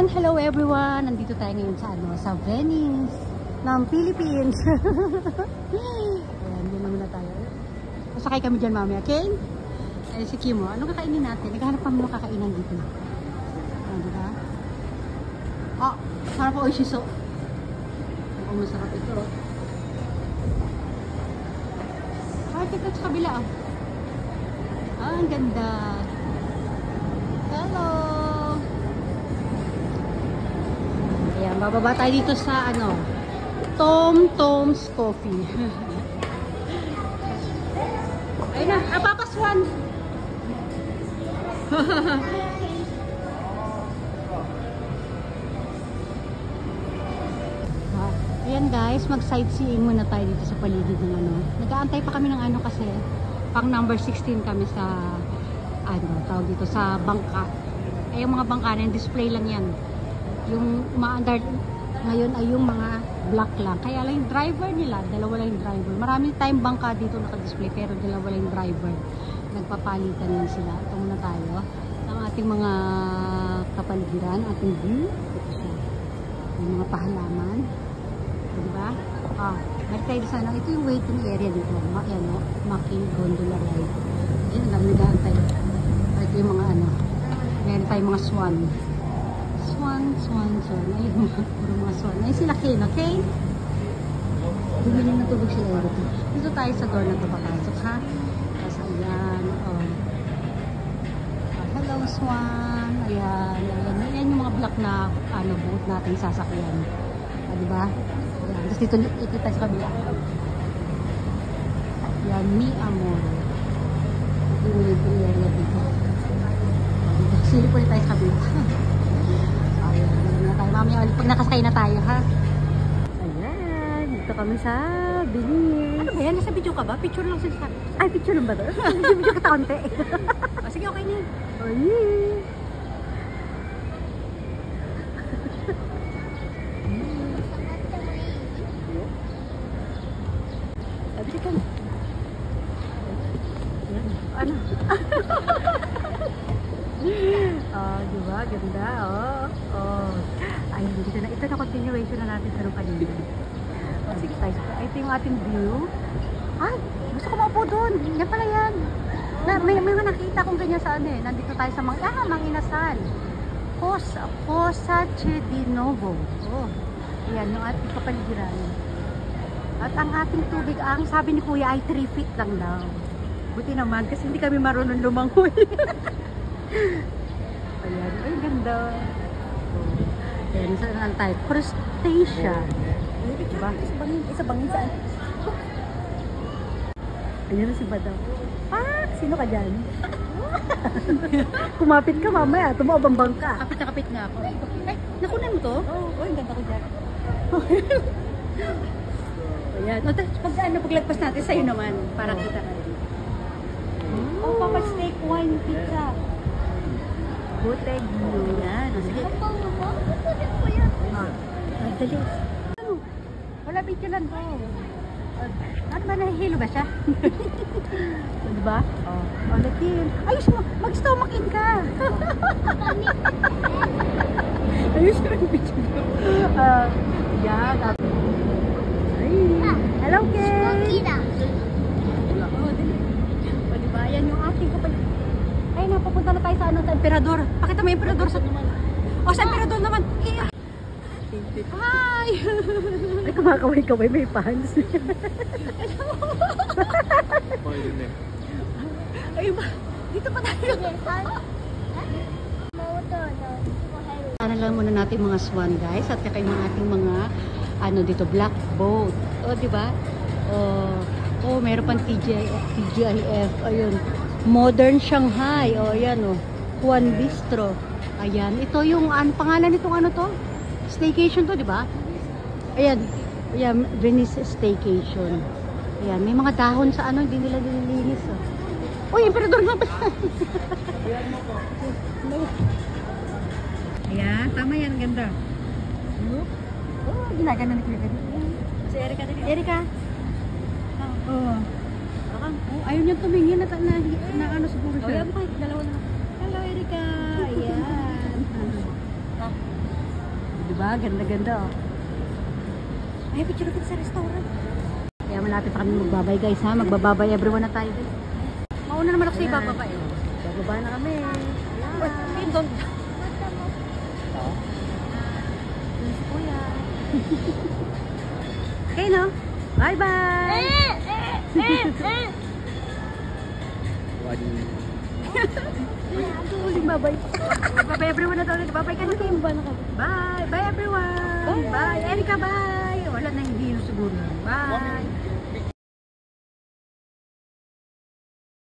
Ayan, hello everyone! Nandito tayo ngayon sa sa Venice ng Philippines. Ayan, dyan naman na tayo. Masakay kami dyan mamaya, okay? Ay, si Kimo, anong kakainin natin? Naghahanap kami ng kakainan dito. Ayan, diba? Oh, sarap po oishiso. Oh, masarap ito. Ah, ito sa kabila. Ah, ang ganda. Hello! Ayan, bababa tayo dito sa Tom Tom's Coffee. Ayun na, Papaswan! Ayan guys, mag-sightseeing muna tayo dito sa paligid ng Nag-aantay pa kami ng kasi pang number 16 kami sa tawag dito sa bangka. Yung mga bangka na display lang yan. Yung umaandar ngayon ay yung mga black lang. Kaya lang yung driver nila, dalawa lang yung driver. Marami tayong bangka dito naka-display pero dalawa lang yung driver. Nagpapalitan lang sila. Ito muna tayo. Ang ating mga kapaligiran, ating view. Ito siya. Yung mga pahalaman. Diba? Balik tayo sana. Ito yung waiting area dito. Maki gondola ride. Ayan, ang nag-aantay. Ito yung mga meron tayong mga swan. Swan. Ayun, puro mga swan. Ayun sila Ken, okay? Dumiling na tubig sila dito. Dito tayo sa door na ito papasok, ha? Tapos ayan, hello swan. Ayan yung mga black na boat natin sasakyan. Diba? Ayan, tapos dito ikita sa kabila. Ayan, Mi Amor. Ito yung area dito. Silip ulit tayo sa kabila. Mamaya ulit pag nakasakay na tayo, ha? Ayan, dito kami sa Venice. Ano ba yan? Nasa video ka ba? Picture lang sila. Ay, picture lang ba ito? Video kita konti. Sige, okay na yun. Ay. Sabi ka na. Ano? Diba? Ganda, Ay, dito na. Ito na continuation na natin sa nung kanina. Sige tayo. Ito yung ating view. Ay, gusto ko maupo doon. Yan pala yan. May mga nakita kong ganyan sa nandito tayo sa Manginasal. Fossa di Novo. Ayan, yung ating kapaligiran. At ang ating tubig, ang sabi ni Kuya ay 3 feet lang daw. Buti naman, kasi hindi kami marunong lumangoy. Ayan, ay ganda. Ayan, saan lang tayo? Crustacea. Diba? Isa bangin saan? Ayan na si Badang. Sino ka dyan? Kumapit ka mamaya, tumabambang ka. Kapit na kapit nga ako. Ay, nakunan mo to? Oo, ang ganda ko dyan. Ayan. Paglagpas natin sa'yo naman, para kita ka rin. Papa steak wine pizza. Buteg mo. Yan. Sige. Dali. Wala video lang to. Ano ba, nahihilo ba siya? Diba? Latin. Ayos mo, mag-stomach in ka. Ayos mo yung video. Yan. Hello, Kay. Diba? Yan yung aking kapal. Ay, napapunta na tayo sa sa emperador. Pakita mo yung emperador sa sa emperador naman. Hi! Ay, kumakaway-kaway, may fans. Ay, dito pa tayo. Sana lang muna natin mga swan, guys. At kaya yung ating mga dito, black boat. Diba? Meron pang TGIF. Ayun. Modern Shanghai. Yan Juan Bistro. Ayan. Ito yung pangalan nitong to? Staycation to, di ba? Ayan. Ayan, Venice Staycation. Ayan, may mga dahon sa hindi nila nililinis. Uy, emperador nga pala. Ayan, tama yan, ganda. Ginagana ni Kuya. Si Erika din. Erika. Ayaw niya tumingin na siguro siya. Ayan, dalawa na. Hello, Erika. Ayan. Diba? Ganda-ganda oh. Ay, picture natin sa restaurant. Kaya malapit pa kami magbabay guys ha. Magbababay everyone na tayo guys. Mauna naman ako sa ibababa eh. Bababa na kami. Uy, don't. Si Kuya. Okay no? Bye-bye! Uling babay. Bye everyone na ulit. Bye-bye ka na Kim. Bye! Bye everyone! Bye! Erika, bye! Wala na hindi siguro. Bye!